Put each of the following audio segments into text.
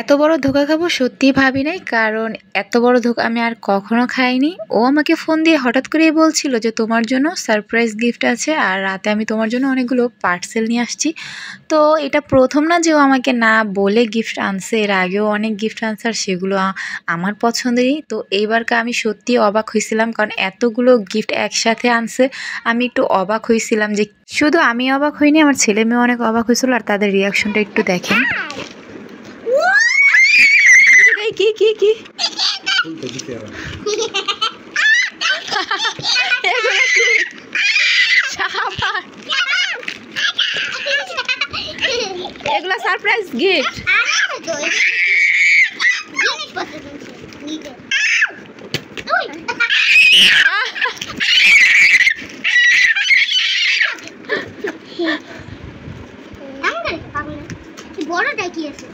এত বড় ধোঁকা খাবো সত্যি ভাবি নাই, কারণ এত বড় ধোঁকা আমি আর কখনো খাইনি। ও আমাকে ফোন দিয়ে হঠাৎ করেই বলছিল যে তোমার জন্য সারপ্রাইজ গিফট আছে, আর রাতে আমি তোমার জন্য অনেকগুলো পার্সেল নিয়ে আসছি। তো এটা প্রথম না যে ও আমাকে না বলে গিফট আনছে, এর আগেও অনেক গিফট আনছে আর সেগুলো আমার পছন্দেরই। তো এইবারকে আমি সত্যি অবাক হয়েছিলাম, কারণ এতগুলো গিফট একসাথে আনছে। আমি একটু অবাক হয়েছিলাম, যে শুধু আমি অবাক হইনি, আমার ছেলে মেয়ে অনেক অবাক হয়েছিল। আর তাদের রিয়াকশনটা একটু দেখেন। কি কি কি এগুলা সারপ্রাইজ গিফট। বড়টা কি আছে?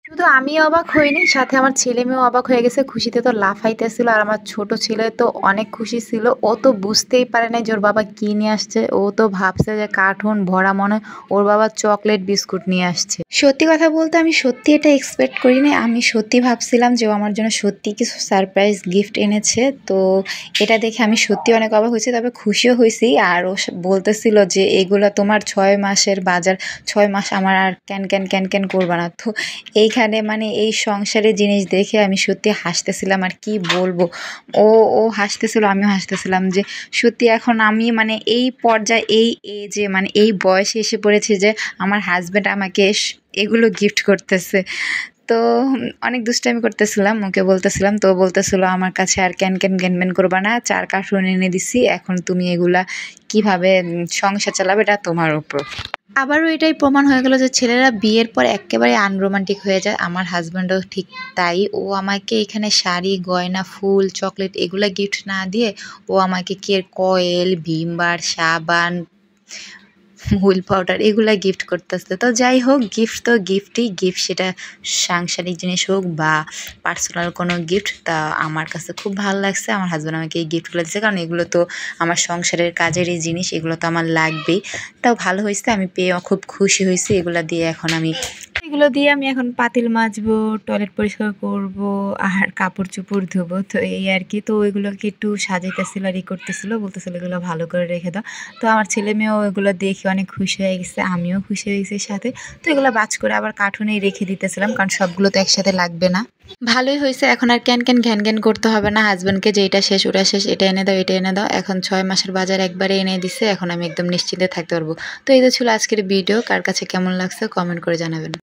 শুধু আমি অবাক হইনি, সাথে আমার ছেলে মেয়েও অবাক হয়ে গেছে, খুশিতে তো লাফাইতেছিল। আর আমার ছোট ছেলে তো অনেক খুশি ছিল, ও তো বুঝতেই পারে না যে ওর বাবা কি নিয়ে আসছে। ও তো ভাবছে যে কার্টুন ভরা, মনে ওর বাবা চকলেট বিস্কুট নিয়ে আসছে। সত্যি কথা বলতে আমি সত্যি এটা এক্সপেক্ট করিনি। আমি সত্যি ভাবছিলাম যে ও আমার জন্য সত্যি কিছু সারপ্রাইজ গিফট এনেছে। তো এটা দেখে আমি সত্যি অনেক অবাক হয়েছি, তবে খুশিও হয়েছি। আর ও বলতেছিল যে এগুলো তোমার 6 মাসের বাজার, 6 মাস আমার আর ক্যান ক্যান ক্যান ক্যান করবা না। তো এইখানে মানে এই সংসারের জিনিস দেখে আমি সত্যি হাসতেছিলাম, আর কি বলবো। ও ও হাসতেছিল, আমিও হাসতেছিলাম, যে সত্যি এখন আমি মানে এই পর্যায়ে, এই এজে, মানে এই বয়সে এসে পড়েছি যে আমার হাজব্যান্ড আমাকে এগুলো গিফট করতেছে। তো অনেক দুষ্টামি করতেছিলাম, ওকে বলতেছিলাম। তো বলতেছিল আমার কাছে আর ক্যান ক্যান গ্যান ম্যান করবা না, 4 কার্টুন এনে দিছি, এখন তুমি এগুলা কিভাবে সংসার চালাবে এটা তোমার উপর। আবারও এটাই প্রমাণ হয়ে গেল যে ছেলেরা বিয়ের পর একেবারে আনরোমান্টিক হয়ে যায়। আমার হাজব্যান্ডও ঠিক তাই। ও আমাকে এখানে শাড়ি, গয়না, ফুল, চকলেট এগুলা গিফট না দিয়ে ও আমাকে কয়েল, ভিম বার, সাবান, হুইল পাউডার এগুলা গিফট করতেছে। তো যাই হোক, গিফট তো গিফটই, গিফট সেটা সাংসারিক জিনিস হোক বা পার্সোনাল কোনো গিফট, তা আমার কাছে খুব ভালো লাগছে। আমার হাজব্যান্ড আমাকে এই গিফটগুলো দিচ্ছে, কারণ এগুলো তো আমার সংসারের কাজেরই জিনিস, এগুলো তো আমার লাগবেই। তাও ভালো হয়েছে, আমি পেয়ে খুব খুশি হয়েছি। এগুলো দিয়ে আমি এখন পাতিল মাজবো, টয়লেট পরিষ্কার করব, আর কাপড় চোপড় ধোবো। তো এই আর কি। তো ওইগুলোকে একটু সাজাইতেছিল আর ই করতেছিল, বলতেছিল এগুলো ভালো করে রেখে দাও। তো আমার ছেলে মেয়েও এগুলো দেখে অনেক খুশি হয়ে গেছে, আমিও খুশি হয়ে গেছি সাথে। তো এগুলো বাজ করে আবার কার্টুনেই রেখে দিতেছিলাম, কারণ সবগুলো তো একসাথে লাগবে না। ভালোই হয়েছে, এখন আর ক্যান ক্যান ঘ্যান ঘ্যান করতে হবে না হাজব্যান্ডকে, যে এটা শেষ ওটা শেষ, এটা এনে দাও এটা এনে দাও। এখন 6 মাসের বাজার একবারে এনে দিছে, এখন আমি একদম নিশ্চিন্তে থাকতে পারবো। তো এই তো ছিল আজকের ভিডিও। কার কাছে কেমন লাগছে কমেন্ট করে জানাবেন।